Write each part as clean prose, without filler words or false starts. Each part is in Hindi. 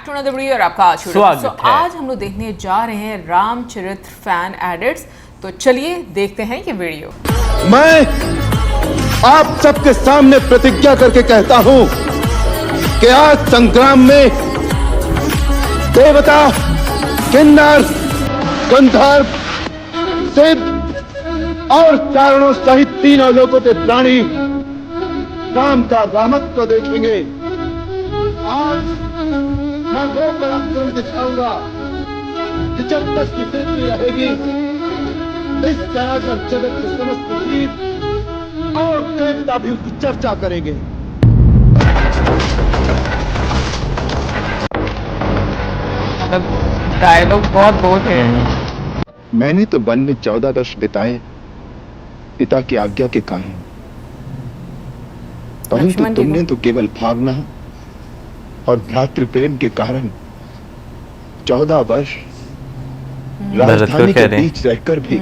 टू अनदर वीडियो और आपका स्वागत है। आज हम लोग देखने जा रहे हैं रामचरित्र फैन एडिट्स। तो चलिए देखते हैं ये वीडियो। मैं आप सबके सामने प्रतिज्ञा करके कहता हूं कि आज संग्राम में देवता, किन्नर, गंधर्व, सिद्ध और चारणों सहित तीनों लोगों के प्राणी राम का रामत्व देखेंगे। आज मैं वो पराक्रम दिखाऊंगा कि जब तक की पृथ्वी रहेगी इस चराचर जगत की समस्त जीव और देवता भी उसकी चर्चा करेंगे। डायलॉग बहुत बहुत है। मैंने तो वन में 14 वर्ष बिताए पिता की आज्ञा के कारण, परंतु तुमने तो केवल भावना और भ्रातृ प्रेम के कारण 14 वर्ष राजधानी के बीच रहकर भी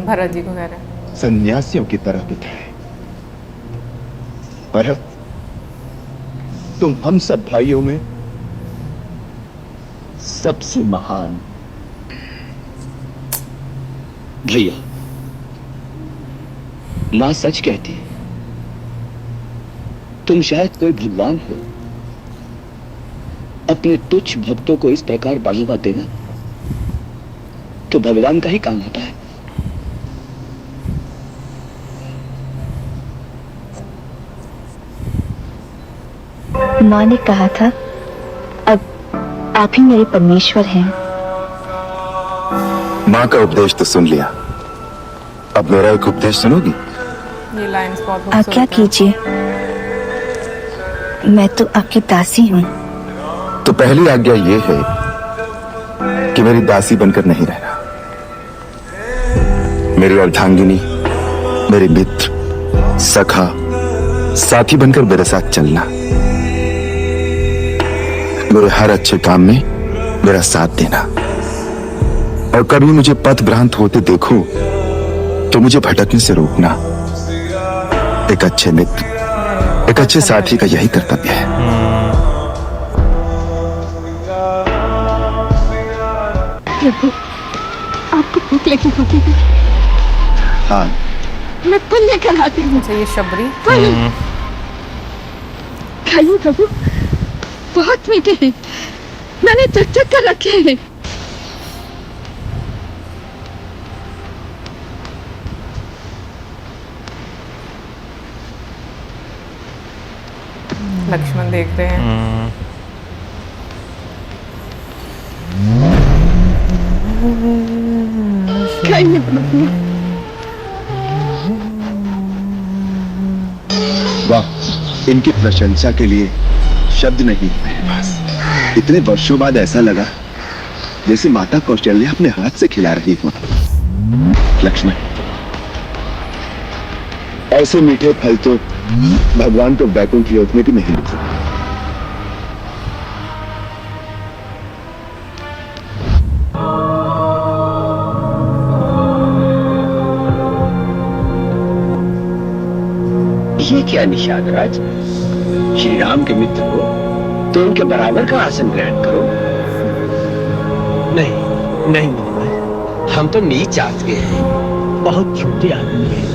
भरत जी को कह रहे हैं सन्यासियों की तरह बिताए। पर अब तुम हम सब भाइयों में सबसे महान। भैया, मां सच कहती है, तुम शायद कोई भगवान हो। अपने तुच्छ भक्तों को इस प्रकार बढ़ावा देना तो भगवान का ही काम होता है। मां ने कहा था अब आप ही मेरे परमेश्वर हैं। मां का उपदेश तो सुन लिया, अब मेरा एक उपदेश सुनोगी? ये लाइंस बहुत आज्ञा कीजिए, मैं तो आपकी दासी हूँ। तो पहली आज्ञा ये है कि मेरी दासी बनकर नहीं रहना। मेरी अर्धांगिनी, मेरे मित्र, सखा, साथी बनकर मेरे साथ चलना। मेरे हर अच्छे काम में मेरा साथ देना। और कभी मुझे पथ भ्रांत होते देखो तो मुझे भटकने से रोकना। एक अच्छे मित्र, एक अच्छे साथी का यही कर्तव्य है। प्रभु, आपको भूख लगी होगी। हाँ, मैं फल लेकर आती हूँ। ये शबरी खाइए प्रभु, बहुत मीठे हैं, मैंने चक कर रखे हैं। लक्ष्मण देख रहे हैं। खाइए प्रभु। वाह, इनकी प्रशंसा के लिए शब्द नहीं है मेरे पास। इतने वर्षों बाद ऐसा लगा जैसे माता कौशल्या अपने हाथ से खिला रही हो। लक्ष्मण, ऐसे मीठे फल तो भगवान को बैकुंठ योग में भी नहीं मिल सकते। ये क्या निषाद राज, श्री राम के मित्र हो तो उनके बराबर का आसन ग्रहण करो। नहीं नहीं महाराज, हम तो नीच जात के हैं, बहुत छोटे आदमी हैं।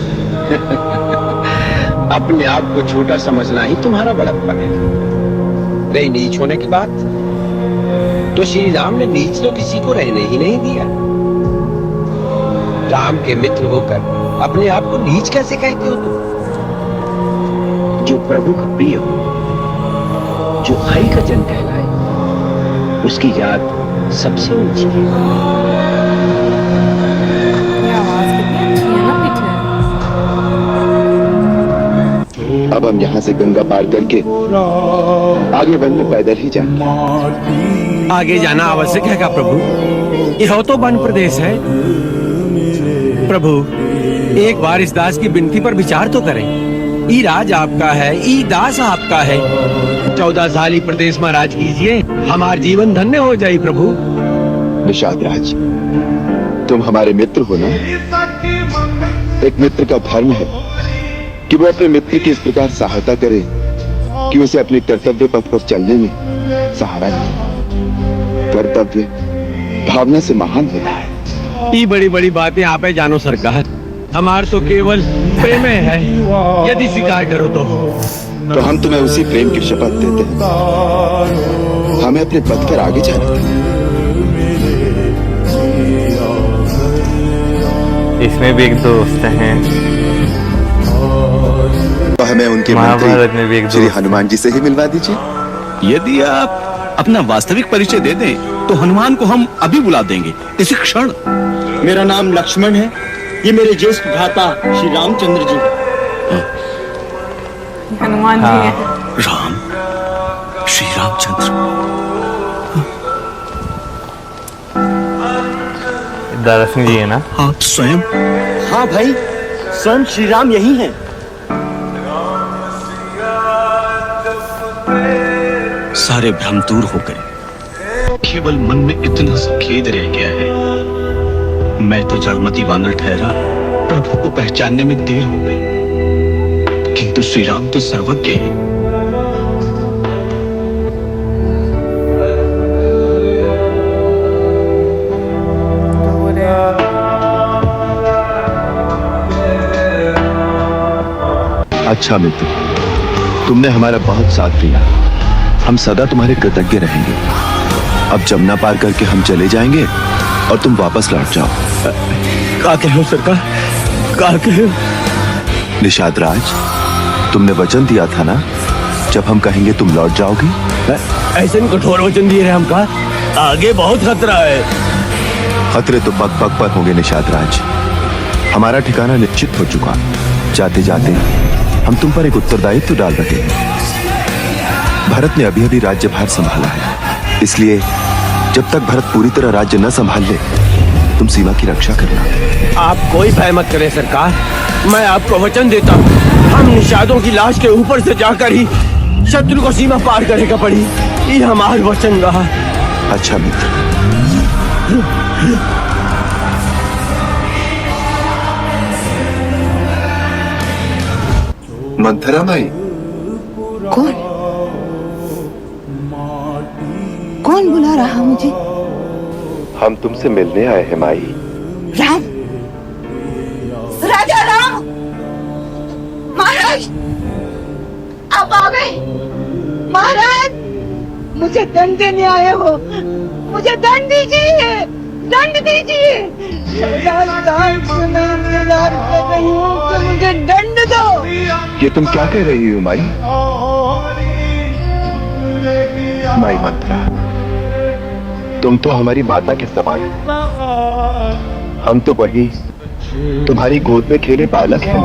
अपने आप को छोटा समझना ही तुम्हारा बड़प्पन है। रही नीच होने की बात, तो श्री राम ने नीच तो किसी को रहने ही नहीं दिया। राम के मित्र होकर अपने आप को नीच कैसे कहते हो तुम? जो प्रभु का प्रिय हो, जो हरि का जन कहलाए, उसकी याद सबसे ऊंची है। ये आवाज कितनी अच्छी है ना पीछे। अब हम यहाँ से गंगा पार करके आगे वन में पैदल ही जाएंगे। आगे जाना आवश्यक है क्या प्रभु? यह तो वन प्रदेश है। प्रभु, एक बार इस दास की विनती पर विचार तो करें। ई राज आपका है, ई दास आपका है। 14 साल ही प्रदेश में राज कीजिए, हमारा जीवन धन्य हो जाए प्रभु। निषाद राज, तुम हमारे मित्र हो ना। एक मित्र का धर्म है कि वो अपने मित्र की इस प्रकार सहायता करे कि उसे अपने कर्तव्य पथ पर चलने में सहारा मिले। कर्तव्य भावना से महान होता है। ये बड़ी बड़ी बातें आप है जानो सरकार, हमार तो केवल प्रेम है, यदि स्वीकार करो तो हम तुम्हें उसी प्रेम की शपथ देते हैं। हमें अपने पद पर आगे जाना था। इसमें भी एक दोस्त हैं, तो हमें उनके महाभारत में भी एक मंत्री श्री दोस्त हनुमान जी से ही मिलवा दीजिए। यदि आप अपना वास्तविक परिचय दे दें तो हनुमान को हम अभी बुला देंगे इसी क्षण। मेरा नाम लक्ष्मण है, ये मेरे ज्येष्ठ भ्राता श्री रामचंद्र जी। हनुमान जी हैं। राम, श्री रामचंद्र। दारा सिंह जी है ना? आप स्वयं? हाँ भाई, स्वयं श्री राम यही हैं। सारे भ्रम दूर हो गए, केवल मन में इतना सा खेद रह गया है। मैं तो जलमती वानर ठहरा, प्रभु को पहचानने में देर हो गई, किंतु श्री राम तो सर्वज्ञ है। अच्छा मित्र, तुमने हमारा बहुत साथ दिया, हम सदा तुम्हारे कृतज्ञ रहेंगे। अब जमुना पार करके हम चले जाएंगे और तुम वापस लौट जाओ। क्या कहो सरकार, क्या कहो? निषाद राज, तुमने वचन दिया था ना, जब हम कहेंगे तुम लौट जाओगे। ऐसे कठोर वचन दिए रहे हमका, आगे बहुत खतरा है। खतरे तो पग पग पर होंगे निषाद राज। हमारा ठिकाना निश्चित हो चुका। जाते जाते हम तुम पर एक उत्तरदायित्व डाल रहे हैं। भरत ने अभी अभी राज्यभार संभाला है, इसलिए जब तक भरत पूरी तरह राज्य न संभाल ले, तुम सीमा की रक्षा करना। आप कोई भय मत करें सरकार, मैं आपको वचन देता हूँ, हम निषादों की लाश के ऊपर से जाकर ही शत्रु को सीमा पार करेगा पड़ी। ये हमारा वचन रहा। अच्छा मित्र। मंथरा माई। कौन बुला रहा मुझे? हम तुमसे मिलने आए हैं माई। राम, राजा राम, महाराज आप आ गए। महाराज, मुझे दंड देने आए हो, मुझे दंड दीजिए, दंड दीजिए। मुझे दंड दो। ये तुम क्या कह रही हो माई? माई मंथरा, तुम तो हमारी माता के समान, हम तो वही तुम्हारी गोद में खेले बालक हैं।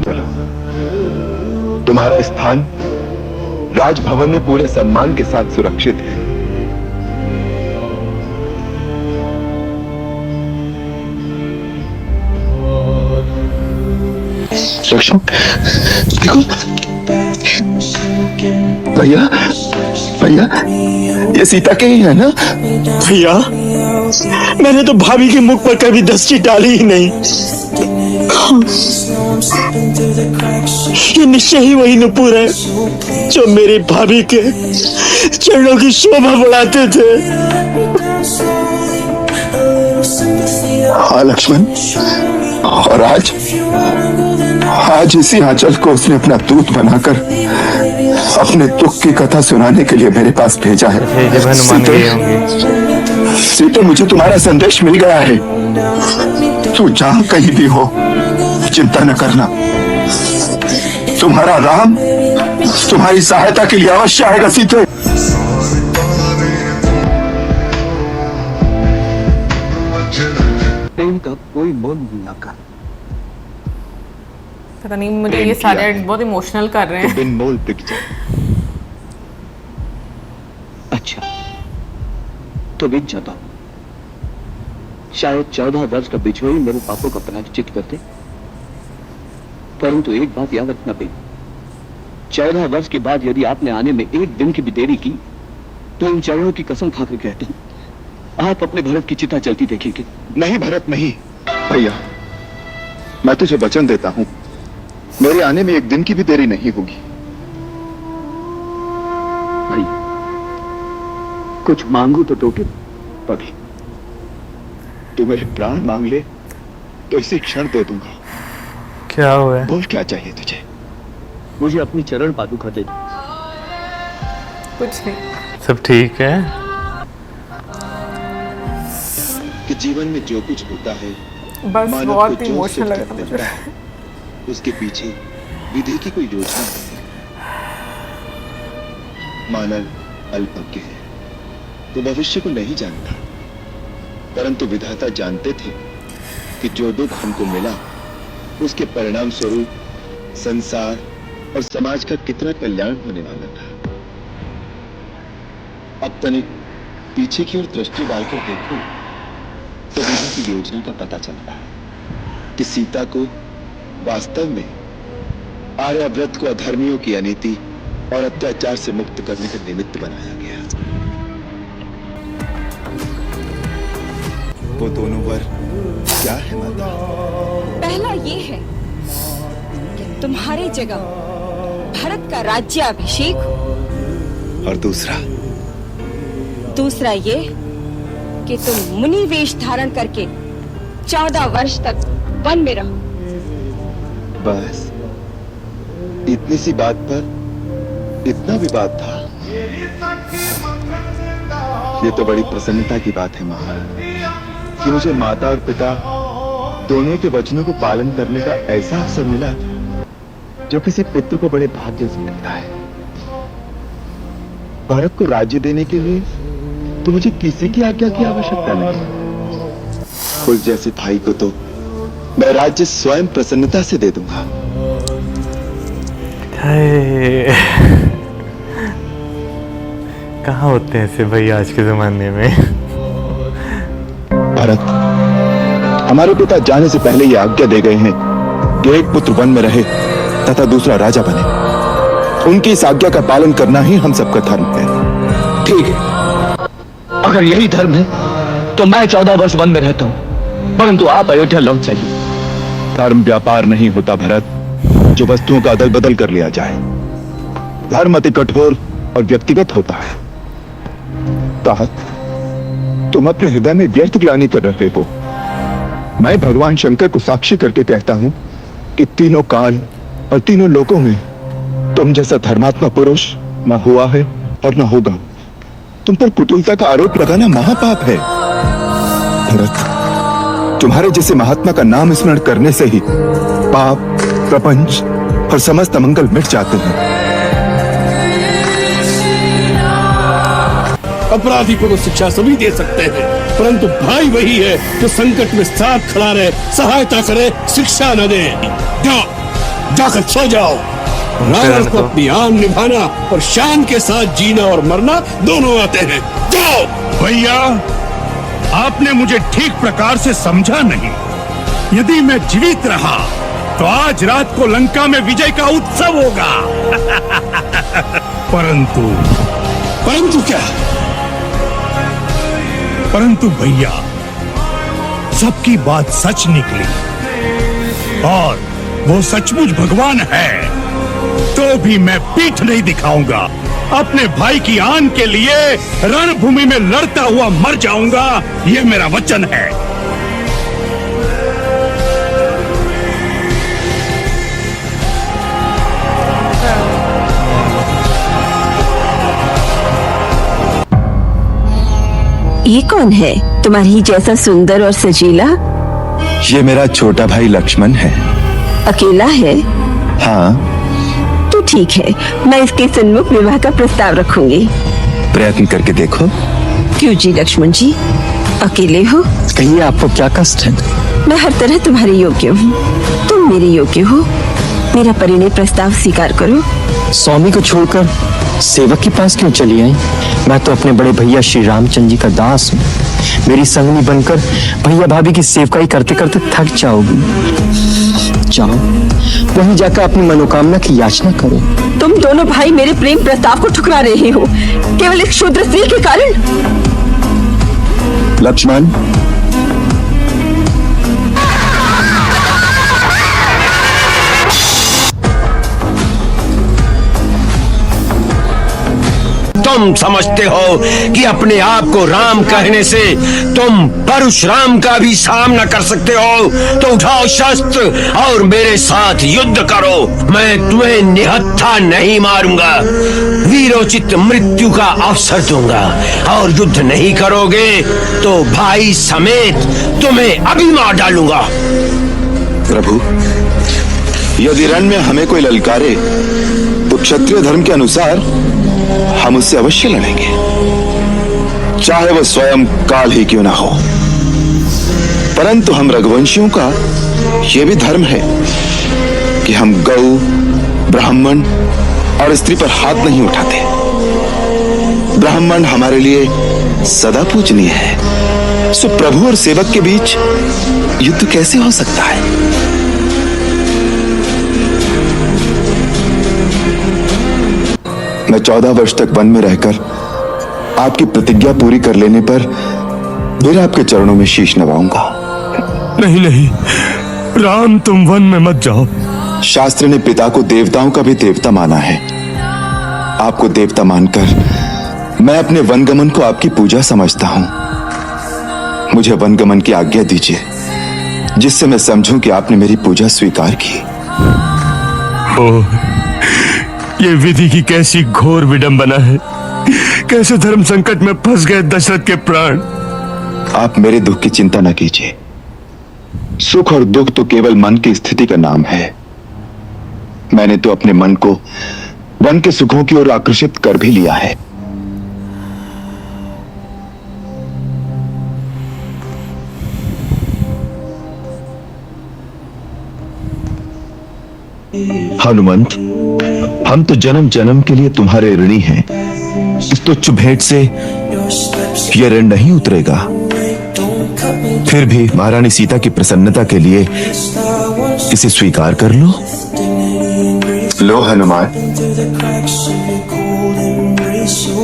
चलो, तुम्हारा स्थान राजभवन में पूरे सम्मान के साथ सुरक्षित है। देखो भैया, भैया ये सीता के ही है ना? भैया, मैंने तो भाभी के मुख पर कभी दृष्टि डाली ही नहीं। ये निश्चय ही वही नुपुर है जो मेरी भाभी के चरणों की शोभा बढ़ाते थे। हाँ लक्ष्मण, और आज इसी आंचल को उसने अपना दूत बनाकर अपने दुख की कथा सुनाने के लिए मेरे पास भेजा है। जब हनुमान गए होंगे। सीते, मुझे तुम्हारा संदेश मिल गया है। तू जहां कहीं भी हो, चिंता न करना। तुम्हारा राम तुम्हारी सहायता के लिए अवश्य आएगा सीते। प्रेम का कोई मोल न कर। पता नहीं, मुझे ये सारे बहुत इमोशनल कर रहे हैं। बिन मोल बिक जाए। अच्छा, तो बिक जाता हूं। शायद 14 वर्ष का बिछोही मेरे पापों का प्रायश्चित करते, परंतु एक बात याद रखना बेटी, 14 वर्ष के बाद यदि आपने आने में एक दिन की भी देरी की तो इन चरणों की कसम खाकर कहते हैं आप अपने भरत की चिता चलती देखेंगे। नहीं भरत नहीं। भैया, मैं तुझे वचन देता हूं, मेरे आने में एक दिन की भी देरी नहीं होगी। भाई, कुछ मांगू तो दोगे पभी? तू मेरे प्राण मांग ले तो इसी क्षण दे दूंगा। क्या हुआ है? बोल क्या चाहिए तुझे? मुझे अपनी चरण पादुका दे। कुछ नहीं, सब ठीक है। कि जीवन में जो कुछ होता है बस मानव बहुत को जो इमोशनल सुख लगा था मुझे। देता है, उसके पीछे विधि की कोई योजना है। मानव अल्पज्ञ है तो भविष्य को नहीं जानता, परंतु विधाता जानते थे कि जो दुख हमको मिला उसके परिणाम स्वरूप संसार और समाज का कितना कल्याण होने वाला था। अब तनिक पीछे की ओर दृष्टि डालकर देखो तो विधि की योजना का पता चलता है कि सीता को वास्तव में आर्याव्रत को अधर्मियों की अनीति और अत्याचार से मुक्त करने का निमित्त बनाया गया। वो दोनों वर क्या है माता? पहला ये है कि तुम्हारी जगह भरत का राज्याभिषेक हो, और दूसरा ये कि तुम मुनि वेश धारण करके 14 वर्ष तक वन में रहो। बस इतनी सी बात पर इतना विवाद था? ये तो बड़ी प्रसन्नता की बात है महाराज कि मुझे माता और पिता दोनों के वचनों को पालन करने का ऐसा अवसर मिला जो किसी पितृ को बड़े भाग्य से मिलता है। भारत को राज्य देने के लिए तो मुझे किसी की आज्ञा की आवश्यकता नहीं। फूल जैसे भाई को तो मैं राज्य स्वयं प्रसन्नता से दे दूंगा। कहाँ होते हैं ऐसे भाई आज के जमाने में? भरत, हमारे पिता जाने से पहले ये आज्ञा दे गए हैं कि एक पुत्र वन में रहे तथा दूसरा राजा बने। उनकी इस आज्ञा का पालन करना ही हम सबका धर्म है। ठीक है, अगर यही धर्म है तो मैं 14 वर्ष वन में रहता हूं, परंतु आप अयोध्या लौट जाइए। धर्म व्यापार नहीं होता भरत जो वस्तुओं का अदल बदल कर लिया जाए। धर्म अति कठोर और व्यक्तिगत होता है। तात, तुम अपने हृदय में व्यर्थ ग्लानि कर रहे हो। मैं भगवान शंकर को साक्षी करके कहता हूं कि तीनों काल और तीनों लोकों में तुम जैसा धर्मात्मा पुरुष न हुआ है और न होगा। तुम पर कुटिलता का आरोप लगाना महापाप है। भरत, तुम्हारे जैसे महात्मा का नाम स्मरण करने से ही पाप, प्रपंच और समस्त अमंगल मिट जाते हैं। अपराधी को तो शिक्षा सभी दे सकते हैं, परंतु भाई वही है जो संकट में साथ खड़ा रहे, सहायता करे, शिक्षा न दे। जाकर सो जाओ। रावण को अपनी आन निभाना और शान के साथ जीना और मरना दोनों आते हैं। जाओ। भैया, आपने मुझे ठीक प्रकार से समझा नहीं। यदि मैं जीवित रहा तो आज रात को लंका में विजय का उत्सव होगा। परंतु क्या? परंतु भैया, सबकी बात सच निकली और वो सचमुच भगवान है तो भी मैं पीठ नहीं दिखाऊंगा। अपने भाई की आन के लिए रणभूमि में लड़ता हुआ मर जाऊंगा, ये मेरा वचन है। ये कौन है तुम्हारी जैसा सुंदर और सजीला? ये मेरा छोटा भाई लक्ष्मण है। अकेला है? हाँ। तो ठीक है, मैं इसके सन्मुख विवाह का प्रस्ताव रखूंगी। प्रयत्न करके देखो। क्यों जी लक्ष्मण जी, अकेले हो? कहिए, आपको क्या कष्ट है? मैं हर तरह तुम्हारे योग्य हूँ, तुम मेरे योग्य हो। मेरा परिणय प्रस्ताव स्वीकार करो। स्वामी को छोड़कर सेवक के पास क्यों चली आई? मैं तो अपने बड़े भैया श्री रामचंद्र जी का दास हूँ। मेरी संगनी बनकर भैया भाभी की सेवकाई करते करते थक जाओगी। जाओ, वहीं जाकर अपनी मनोकामना की याचना करो। तुम दोनों भाई मेरे प्रेम प्रस्ताव को ठुकरा रहे हो केवल एक शूद्र स्त्री के कारण। लक्ष्मण, तो तुम समझते हो कि अपने आप को राम कहने से तुम परशुराम का भी सामना कर सकते हो, तो उठाओ शस्त्र और मेरे साथ युद्ध करो। मैं तुम्हें निहत्था नहीं मारूंगा, वीरोचित मृत्यु का अवसर दूंगा, और युद्ध नहीं करोगे तो भाई समेत तुम्हें अभी मार डालूंगा। प्रभु, यदि रण में हमें कोई ललकारे तो क्षत्रिय धर्म के अनुसार हम उससे अवश्य लड़ेंगे, चाहे वह स्वयं काल ही क्यों ना हो। परंतु हम रघुवंशियों का यह भी धर्म है कि हम गौ, ब्राह्मण और स्त्री पर हाथ नहीं उठाते। ब्राह्मण हमारे लिए सदा पूजनीय है, सो प्रभु और सेवक के बीच युद्ध कैसे हो सकता है? मैं 14 वर्ष तक वन में रहकर आपकी प्रतिज्ञा पूरी कर लेने पर फिर आपके चरणों में शीश नवाऊंगा। नहीं नहीं राम, तुम वन में मत जाओ। शास्त्र ने पिता को देवताओं का भी देवता माना है। आपको देवता मानकर मैं अपने वनगमन को आपकी पूजा समझता हूं। मुझे वनगमन की आज्ञा दीजिए, जिससे मैं समझूं कि आपने मेरी पूजा स्वीकार की। ओह, ये विधि की कैसी घोर विडंबना है। कैसे धर्म संकट में फंस गए दशरथ के प्राण। आप मेरे दुख की चिंता न कीजिए। सुख और दुख तो केवल मन की स्थिति का नाम है। मैंने तो अपने मन को वन के सुखों की ओर आकर्षित कर भी लिया है। हनुमंत, हम तो जन्म जन्म के लिए तुम्हारे ऋणी हैं। इस तुच्छ भेंट से यह ऋण नहीं उतरेगा। फिर भी महारानी सीता की प्रसन्नता के लिए इसे स्वीकार कर लो। लो हनुमान।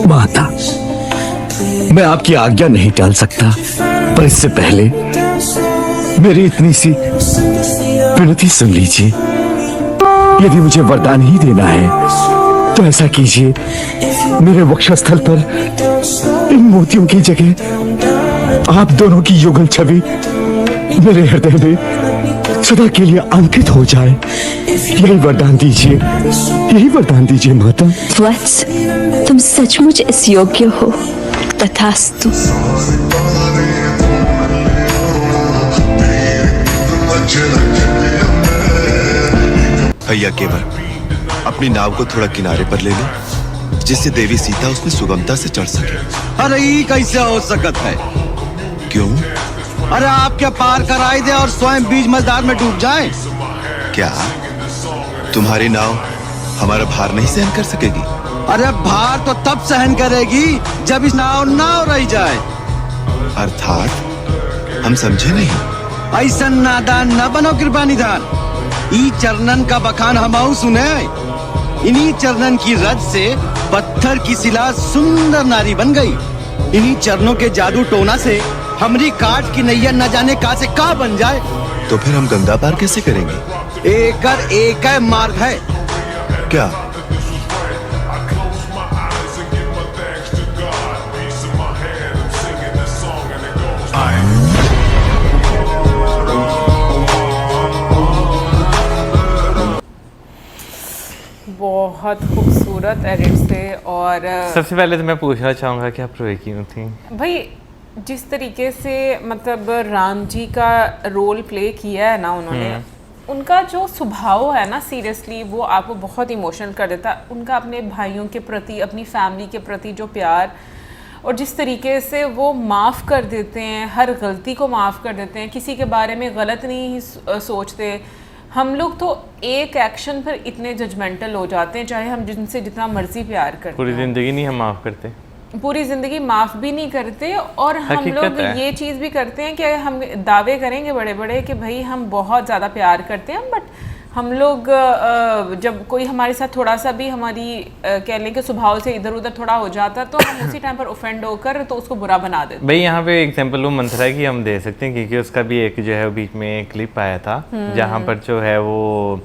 माता, मैं आपकी आज्ञा नहीं टाल सकता, पर इससे पहले मेरी इतनी सी विनती सुन लीजिए। यदि मुझे वरदान ही देना है तो ऐसा कीजिए, मेरे वक्षस्थल पर इन मोतियों की जगह आप दोनों की युगल छवि मेरे हृदय में सदा के लिए अंकित हो जाए। यही वरदान दीजिए, यही वरदान दीजिए माता। वत्स, तुम सचमुच इस योग्य हो। तथास्तु। भैया केवल अपनी नाव को थोड़ा किनारे पर ले लो, जिससे देवी सीता उसमें सुगमता से चढ़ सके। अरे ये कैसे हो सकता है? क्यों? अरे आप क्या पार कराई दे और स्वयं बीच मझधार में डूब जाए? क्या तुम्हारी नाव हमारा भार नहीं सहन कर सकेगी? अरे भार तो तब सहन करेगी जब इस नाव रह जाए। अर्थात हम समझे नहीं। ऐसा नादान न बनो कृपा निधान। ई चरणन का बखान हमाऊ सुने। इन्हीं चरणन की रज से पत्थर की शिला सुंदर नारी बन गई। इन्हीं चरणों के जादू टोना से हमरी काट की नैया न जाने कहां से कहां बन जाए। तो फिर हम गंगा पार कैसे करेंगे? एक मार्ग है। क्या? बहुत खूबसूरत एडिट से। और सबसे पहले तो मैं पूछना चाहूँगा कि आप रोई क्यों थी? भाई जिस तरीके से मतलब राम जी का रोल प्ले किया है ना उन्होंने, उनका जो स्वभाव है ना, सीरियसली वो आपको बहुत इमोशनल कर देता है। उनका अपने भाइयों के प्रति, अपनी फैमिली के प्रति जो प्यार, और जिस तरीके से वो माफ़ कर देते हैं, हर गलती को माफ़ कर देते हैं, किसी के बारे में गलत नहीं सोचते। हम लोग तो एक एक्शन पर इतने जजमेंटल हो जाते हैं, चाहे हम जिनसे जितना मर्जी प्यार करते हैं। पूरी ज़िंदगी नहीं हम माफ़ करते, पूरी ज़िंदगी माफ़ भी नहीं करते। और हम लोग ये चीज़ भी करते हैं कि हम दावे करेंगे बड़े बड़े कि भाई हम बहुत ज़्यादा प्यार करते हैं, बट हम लोग जब कोई हमारे साथ थोड़ा सा भी हमारी कह लें कि स्वभाव से इधर उधर थोड़ा हो जाता, तो हम उसी टाइम पर ऑफेंड होकर तो उसको बुरा बना देते। भाई यहाँ पे एग्जांपल वो मंथरा की हम दे सकते हैं, क्योंकि उसका भी एक जो है बीच में क्लिप आया था जहाँ पर जो है वो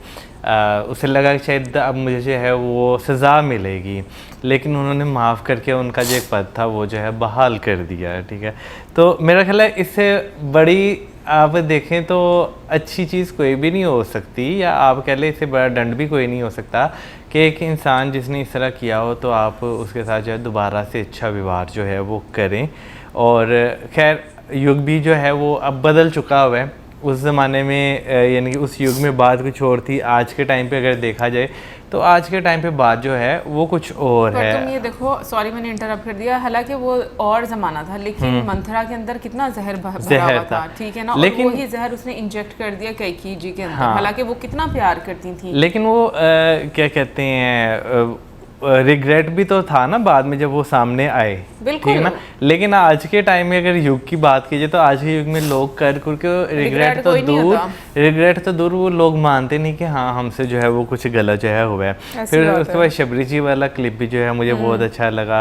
उसे लगा कि शायद अब मुझे जो है वो सज़ा मिलेगी, लेकिन उन्होंने माफ़ करके उनका जो एक पद था वो जो है बहाल कर दिया। ठीक है, तो मेरा ख्याल है इससे बड़ी आप देखें तो अच्छी चीज़ कोई भी नहीं हो सकती, या आप कह लें इससे बड़ा दंड भी कोई नहीं हो सकता कि एक इंसान जिसने इस तरह किया हो तो आप उसके साथ जो है दोबारा से अच्छा व्यवहार जो है वो करें। और खैर युग भी जो है वो अब बदल चुका हुआ है। उस ज़माने में यानी कि उस युग में बात कुछ और थी, आज के टाइम पे अगर देखा जाए तो आज के टाइम पे बात जो है वो कुछ और पर है। तुम ये देखो, सॉरी मैंने इंटरप्ट कर दिया, हालांकि वो और ज़माना था, लेकिन मंथरा के अंदर कितना जहर भरा हुआ था, ठीक है ना, लेकिन और वही जहर उसने इंजेक्ट कर दिया कैकेयी जी के अंदर। हालांकि वो कितना प्यार करती थी, लेकिन वो क्या कहते हैं रिग्रेट भी तो था ना बाद में जब वो सामने आए, बिल्कुल ठीक है ना। लेकिन आज के टाइम में अगर युग की बात कीजिए तो आज के युग में लोग कर के रिग्रेट तो दूर वो लोग मानते नहीं कि हाँ हमसे जो है वो कुछ गलत जो है हुआ है। फिर उसके बाद शबरी जी वाला क्लिप भी जो है मुझे बहुत अच्छा लगा।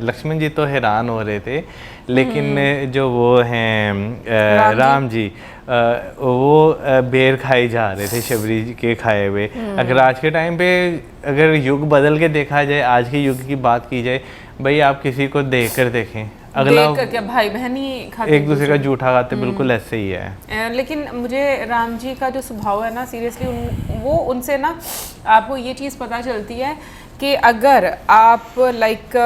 लक्ष्मण जी तो हैरान हो रहे थे, लेकिन जो वो हैं राम जी वो बेर खाई जा रहे थे शबरी जी के खाए हुए। अगर आज के टाइम पे अगर युग बदल के देखा जाए, आज के युग की बात की जाए, भाई आप किसी को देख कर देखें, अगला क्या भाई बहन ही खाते एक दूसरे का जूठा खाते, बिल्कुल ऐसे ही है। लेकिन मुझे राम जी का जो स्वभाव है ना, सीरियसली वो उनसे ना आपको ये चीज़ पता चलती है कि अगर आप लाइक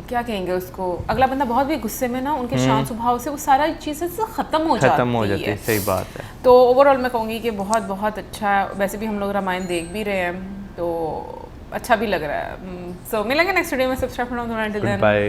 क्या कहेंगे उसको, अगला बंदा बहुत भी गुस्से में ना, उनके शांत स्वभाव से वो सारा चीज़ें ख़त्म हो जाती है। सही बात है। तो ओवरऑल मैं कहूँगी कि बहुत बहुत अच्छा, वैसे भी हम लोग रामायण देख भी रहे हैं तो अच्छा भी लग रहा है। सो मिलेंगे नेक्स्ट वीडियो में। सब्सक्राइब करना, बाय।